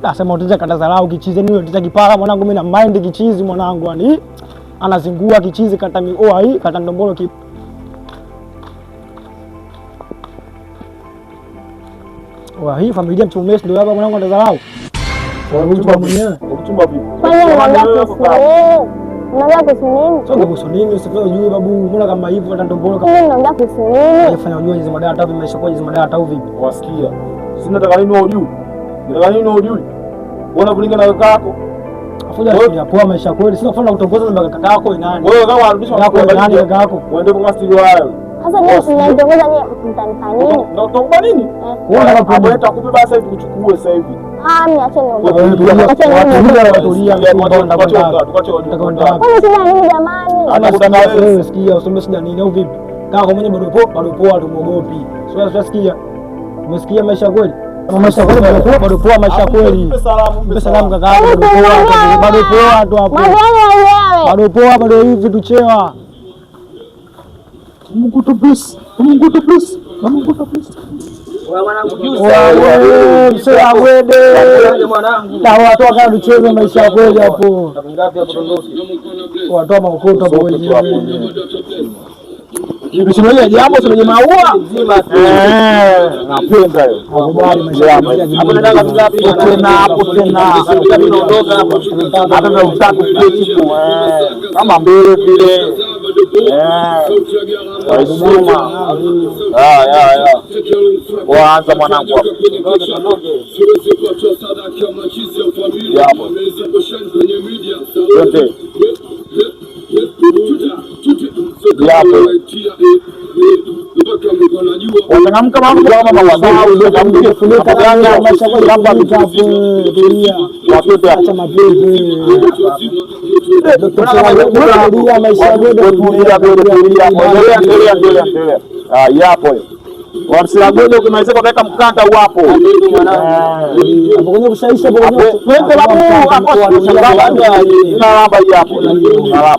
Nasema utaweza kata dharau kichizi, ni utaweza kipara mwanangu, mimi na mind kichizi mwanangu, yani anazingua kichizi kata mioa hii kata ndombolo ki wa hii familia mtumes ndio hapa mwanangu atadharau. Unachumba mwenyewe. Unachumba vipi? Unaongea kuhusu nini? Sio kuhusu nini, usifanye ujue babu, mbona kama hivyo hata ndombolo kama. Unaongea kuhusu nini? Unafanya ujue hizo madada hata maisha kwa hizo madada au vipi? Wasikia. Sisi nataka nini ujue? Nataka nini ujue? Unaona kulingana na kaka yako. Afuja poa maisha kweli. Sio kufanya kutongoza na kaka yako ni nani? Wewe kama arudisha yako ni nani kaka yako? Uende kwa studio hayo. Sasa mimi ninaongoza nini mtanifanya nini? Na utakupa nini? Wewe hapo hata kubeba sasa hivi kuchukue sasa hivi. Mimi acha niongee. Kwani sina nini jamani? Anakutana wewe sikia usome shida nini au vipi? Kaka mwenye bado poa tumuogopi. Sio sikia. Umesikia maisha kweli? Maisha kweli bado poa maisha kweli. Mpe salamu kaka yako bado poa tu hapo. Bado poa bado hivi tuchewa. Mungu tu please. Mungu tu please. Mungu tu please. Wewe msela wede mwanangu. Na watu wakao tucheze maisha kweli hapo. Ngapi hapo dondoki? Watu wa makoto hapo wenyewe. Nimeshimelia jambo sio maua nzima tu. Napenda hiyo. Habari maisha hapo nataka ngapi tena hapo tena. Mimi naondoka hapo. Hata na utatu kitu kama mbele vile. Waisuma. Ya. Waanza mwanangu hapo. Yapo. Yote. Yapo. Wanamka mambo kama mawazao ndio kama kufunika kanga maisha kwa kamba mtafu dunia watoto acha mapenzi ndio maisha yetu dunia endelea yapo Warsila godo ukimaliza kuweka mkanda wapo hapo kwenye kushaisha hapo twende babu hapo tunalamba hapo tunalamba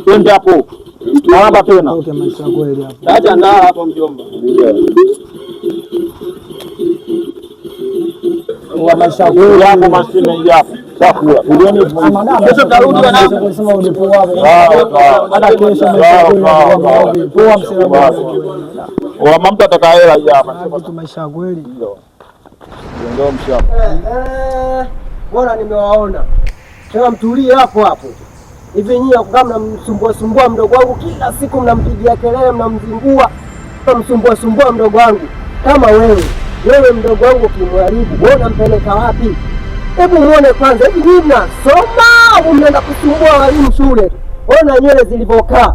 twende hapo tunalamba tena okay maisha kweli hapo acha ndaa hapo mjomba wa maisha kweli hapo mashine hapo chakula bilioni kesho tarudi na kusema ulipo hapo hata kesho poa msela wa mtu ataka hela hapa kitu maisha kweli ndio mshamba bora nimewaona tena mtulie hapo hapo hivi nyinyi kama mnamsumbua mdogo wangu kila siku mnampigia kelele mnamzingua msumbua mdogo wangu kama wewe mdogo wangu ukimharibu wewe unampeleka wapi? Hebu muone kwanza hivi nyinyi mnasoma au mnaenda kusumbua walimu shule? Ona nywele zilivyokaa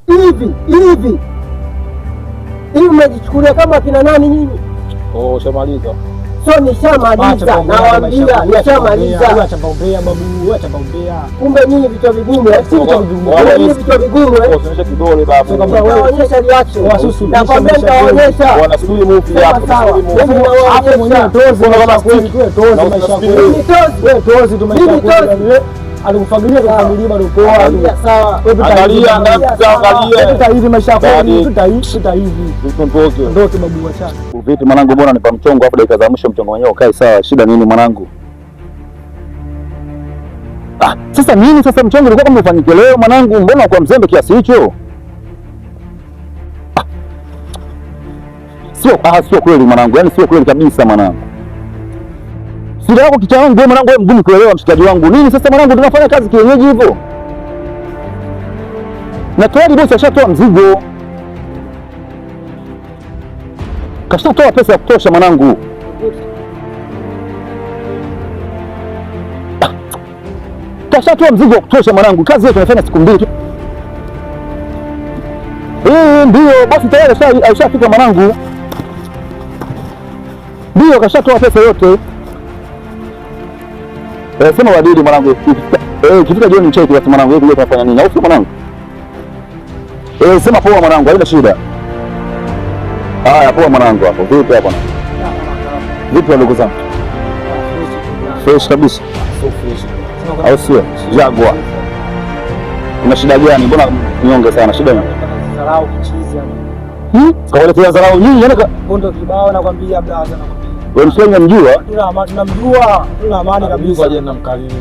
hivi mnajichukulia kama kina nani nyinyi? Shamaliza. So nishamaliza nawaambia nishamaliza. Acha baubea babu, acha baubea. Kumbe nyinyi vichwa vigumu, si vichwa vigumu. Nyinyi vichwa vigumu Onyesha kidole babu. Naonyesha reaction. Nakwambia nitaonyesha. Wanasubiri movie hapo. Hapo mwenyewe tozi kama kweli tozi maisha kweli. Tozi tumaisha kweli. Alikufagilia kufamilia bado poa. Sawa. Angalia tuta hivi maisha kweli tuta hivi. Ndoke babu acha. Vipi mwanangu, mbona nipa mchongo hapo dakika za mwisho, mchongo wenyewe ukae sawa, shida nini mwanangu? Sasa nini sasa mchongo ulikuwa kama ufanyike leo mwanangu, mbona kwa mzembe kiasi hicho? Sio kweli mwanangu, yani sio kweli kabisa mwanangu. Sida yako kicha wangu mwanangu, wewe mgumu kuelewa mshikaji wangu. Nini sasa mwanangu, tunafanya kazi kienyeji hivyo? Na tayari bosi ashatoa mzigo. Kashatoa pesa ya kutosha mwanangu. Kashatoa mzigo wa kutosha mwanangu. Kazi yetu tunafanya siku mbili. Ndio bosi tayari ashafika mwanangu. Ndio kashatoa pesa yote. Sema wadili mwanangu. Kifika jioni mcheki basi mwanangu, wewe unafanya nini? Au sio mwanangu? Sema poa mwanangu, haina shida. Haya poa mwanangu hapo. Vipi hapo? Vipi ndugu zangu? Fresh kabisa. So fresh. Au sio? Jagwa. Una shida gani? Mbona nyonge sana? Shida gani? Dharau kichizi yani. Kawaletea dharau nyinyi yani bondo kibao nakwambia blaza nakwambia. Wewe mshikaji unamjua? Tunamjua. Tuna amani kabisa. Tunamkalili.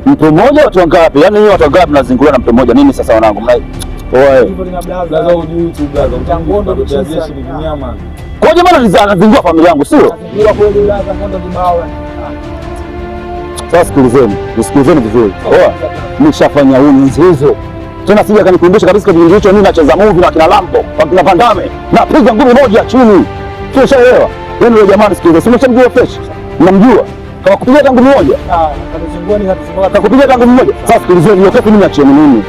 Mtu mmoja watu wangapi? Yaani nyinyi watu wangapi mnazinguliwa na mtu mmoja? Nini sasa wanangu? Oe. Blaza ujui tu blaza. Mtangondo kuchezea shilingi 100 man. Kwa jamaa anazingua familia yangu sio? Anazingua kweli blaza ngondo kibao. Sasa sikilizeni vizuri. Oa. Nishafanya ulinzi hizo. Tena sija kanikumbusha kabisa kipindi hicho mimi nacheza movie na kina Lambo, na kina Pandame. Napiga ngumi moja chini. Sio shaelewa. Wewe yule jamaa sikiliza. Si umeshamjua fresh? Unamjua? Kama kupiga tangu mmoja. Kupiga tangu mmoja. Sasa sikilizeni hiyo kitu mimi nachieni mimi.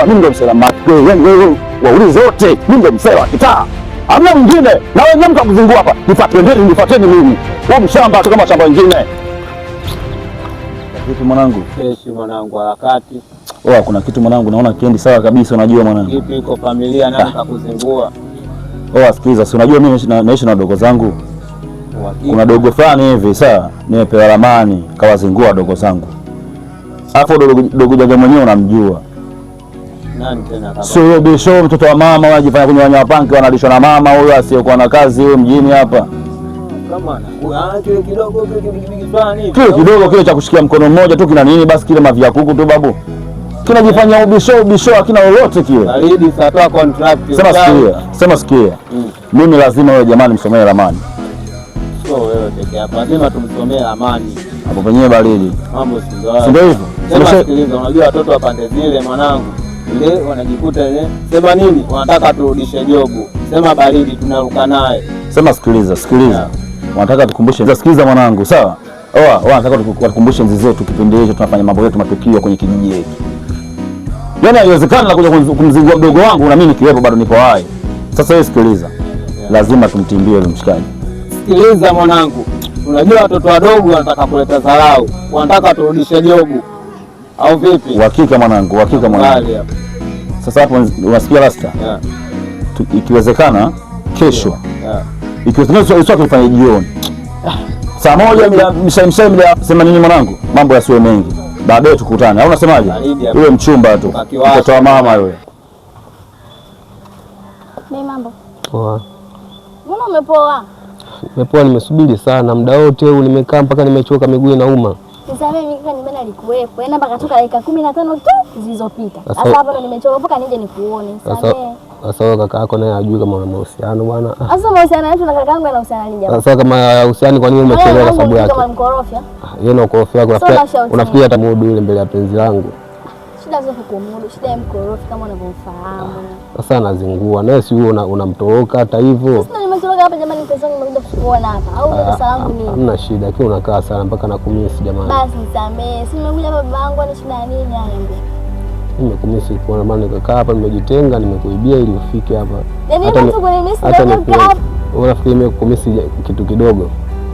Mimi ndo msela wewe waulize wote. Mimi ndo msela wa kitaa. Hamna mwingine. Na wewe mtu akuzungua hapa. Nifuateni mimi. Wewe mshamba tu kama shamba wengine. Vipi mwanangu? Keshi mwanangu harakati. Kuna kitu mwanangu naona kiendi sawa kabisa unajua mwanangu. Vipi iko familia nani kakuzingua? Sikiliza, si unajua mimi naishi na wadogo zangu. Kuna dogo fulani hivi sawa, nimepewa ramani kawazingua wadogo zangu. Hapo dogo jaja mwenyewe unamjua. Nani tena kama? Sio Bisho mtoto wa mama wanajifanya kwenye wanyama panki wanalishwa na mama huyo asiyokuwa na kazi huyo mjini hapa. Kama kile kidogo fulani. Kile kidogo kile cha kushikia mkono mmoja tu kina nini basi kile mavia kuku tu babu. Kinajifanya ubisho akina lolote kile. Baridi sasa contract. Sema sikia. Mimi lazima wewe jamani msomee ramani. Sio wewe peke yako. Lazima tumsomee ramani. Hapo penyewe baridi. Mambo si ndio hivyo? Sikiliza, unajua watoto wa pande zile mwanangu. Ile wanajikuta ile. Sema nini? Wanataka turudishe jobu. Sema baridi tunaruka naye. Sema sikiliza. Wanataka tukumbushe. Sikiliza mwanangu, sawa? Wanataka tukumbushe enzi zetu kipindi hicho tunafanya mambo yetu matukio kwenye kijiji hiki. Yaani haiwezekani na kuja kumzingua mdogo wangu na mimi nikiwepo bado nipo hai. Sasa wewe sikiliza. Lazima tumtimbie yule mshikaji. Sikiliza mwanangu. Unajua watoto wadogo wanataka kuleta dharau. Wanataka turudishe jobu. Au vipi? Uhakika mwanangu. Sasa hapo unasikia Rasta? Ikiwezekana kesho. Ikiwezekana sio tufanye jioni. Saa moja mshaimsha sema nini mwanangu? Mambo yasiwe mengi. Baadaye tukutane. Au unasemaje? Yule mchumba tu. Mtoto wa mama yule. Ni mambo. Poa. Mbona umepoa? Nimepoa, nimesubiri sana muda wote huu nimekaa mpaka nimechoka, miguu inauma. Sasa mimi kaka nyumbani alikuwepo. Yaani mpaka toka dakika 15 tu zilizopita. Sasa hapa ndo nimechoka mpaka nije nikuone. Sasa wewe kaka yako naye ajui kama una mahusiano bwana. Sasa mahusiano yetu na kaka yangu yanahusiana nini jamaa? Sasa kama uhusiano kwa nini umechelewa kwa sababu yake? Kama mkorofia. Yeye na ukorofi wako unafikiri hata mudu ile mbele ya penzi langu. Shida zako kumudu, shida ya mkorofi kama unavyofahamu. Sasa anazingua. Nawe si wewe unamtoroka hata hivyo. Sasa nimetoroka hapa jamani, pesa yangu nimekuja kukuona hapa. Au pesa yangu nini? Hamna shida, lakini unakaa sana mpaka nakumisi jamani. Basi nisamee. Si nimekuja hapa babangu ana shida nini haya ndio? Nimekumisi kwa maana nikakaa hapa nimejitenga, nimekuibia ili ufike hapa. Yaani mtu kwenye misi ndio unafikiri nimekumisi kitu kidogo?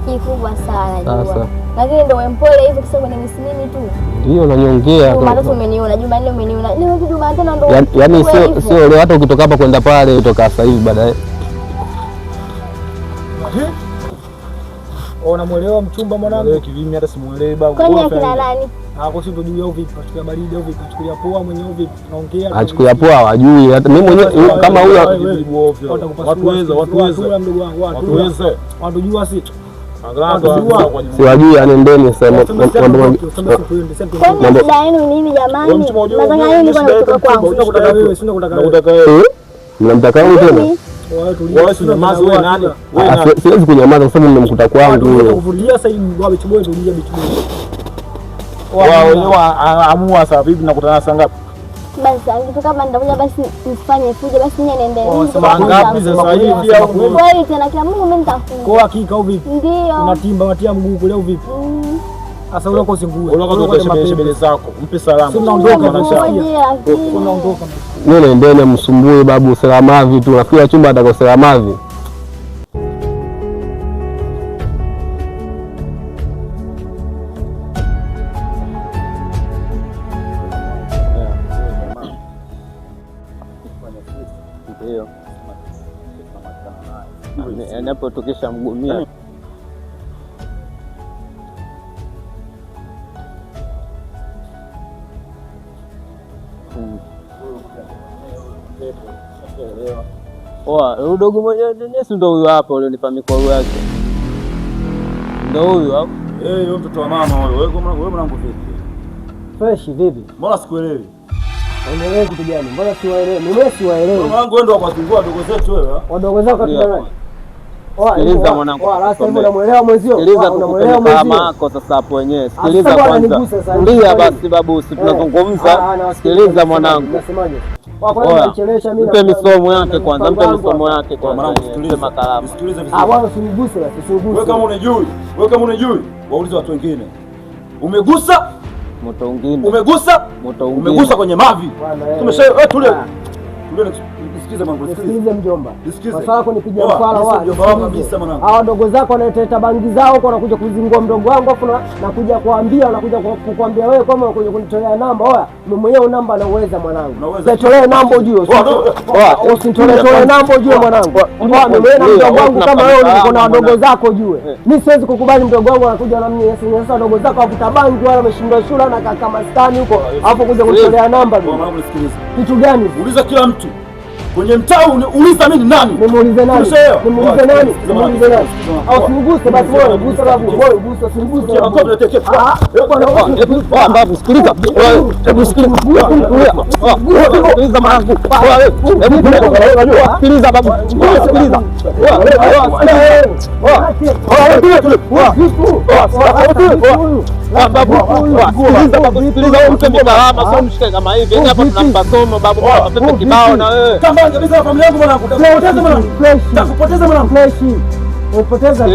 Kikubwa sana jua. Lakini ndio mpole hivi kisha kwenye misi mimi tu. Ndio nanyongea. Jumatatu umeniona, Jumanne umeniona. Leo Jumatano ndio. Yaani sio leo hata ukitoka hapa kwenda pale kutoka sasa hivi baadaye. Unamuelewa mchumba mwanangu? Kivimi hata simuelewi babu. Kwani akina nani? Hakusi ndo juu au vipi? Kachukulia baridi au vipi? Kachukulia poa mwenyewe au vipi? Tunaongea. Achukulia poa hawajui. Hata mimi mwenyewe kama huyo watu jua si. Siwajui anendeni sasa mambo. Kwani shida yenu ni nini jamani? Nataka nini kwa kutoka kwangu? Unataka wewe, sio unataka wewe. Mnamtaka wewe tena? Wewe si nyamaza wewe nani? Siwezi kunyamaza kwa sababu nimemkuta kwangu huyo. Kuvulia sasa hivi wabe chiboe ndio nje bichi. Wao wenyewe amua saa vipi nakutana saa ngapi? Basi angitoka kama nitakuja basi msifanye fujo basi nyinyi nendeni. Saa ngapi sasa hivi au kweli tena kila Mungu mimi nitafunga. Kwa hakika au vipi? Ndio. Unatimba watia mguu kule au vipi? Sasa ule uko singue. Ule uko shebele zako. Mpe salamu. Unaondoka unaondoka. Mimi naendeni msumbue babu Selamavi tu. Nafikiri chumba atakao Selamavi. Anapotokesha mgumia udogo mmoja nesi ndo huyo hapa ulionipa mikono yake. Ndio huyu au? Yule mtoto wa mama wewe. Wewe mwanangu vipi? Fresh vipi? Mbona sikuelewi? Unaelewa kitu gani? Mbona siwaelewi? Mimi siwaelewi. Mwanangu wewe ndio wakazungua wadogo zetu wewe. Wadogo zako tunao. Sikiliza mwanangu. Rasta unamuelewa mwenzio? Sikiliza, unamuelewa mwenzio yako sasa hapo wenyewe. Sikiliza kwanza. Tulia basi babu, si tunazungumza. Sikiliza mwanangu. Unasemaje? Wananichelewesha mimi. Mpe misomo yake kwanza, mpe misomo yake kwanza. Mwanangu sikiliza makalamu. Sikiliza vizuri. Wao usiniguse basi, usiniguse. Wewe kama unajui, waulize watu wengine. Umegusa? Moto mwingine. Umegusa? Moto mwingine. Umegusa kwenye mavi. Tumesha tulia. Nisikize mwanangu, nisikize mjomba. Nisikize. Maswala yako nipigia mkwala wa. Hao wadogo zako wanaiteta bangi zao huko, wanakuja kuzingua mdogo wangu afu nakuja kuambia, wanakuja kukuambia wewe kama unakuja kunitolea namba. Oya, mimi mwenyewe namba nauweza mwanangu. Usitolee namba ujue. Usitolee namba ujue mwanangu. Oya, mimi mdogo wangu kama wewe uko na wadogo zako ujue. Mimi siwezi kukubali mdogo wangu anakuja na mimi sasa wadogo zako wavuta bangi wala wameshindwa shule na kaka maskani huko. Hapo kuja kunitolea namba. Mwanangu nisikilize. Kitu gani? Uliza kila mtu. Kwenye mtaa uliza mimi nani? Nimuulize nani? Nimuulize nani? Nimuulize nani? Au siniguse basi wewe, gusa babu, wewe gusa, siniguse. Babu sikiliza. Hebu sikiliza. Sikiliza mwanangu. Sikiliza babu. Sikiliza. Babu, sikiliza wewe mpe msalama, sio mshike kama hivi. Yaani hapa tunampa somo babu, pepe kibao na wewe. Kama kabisa familia yangu mwanangu. Takupoteza mwanangu. Takupoteza mwanangu. Upoteza.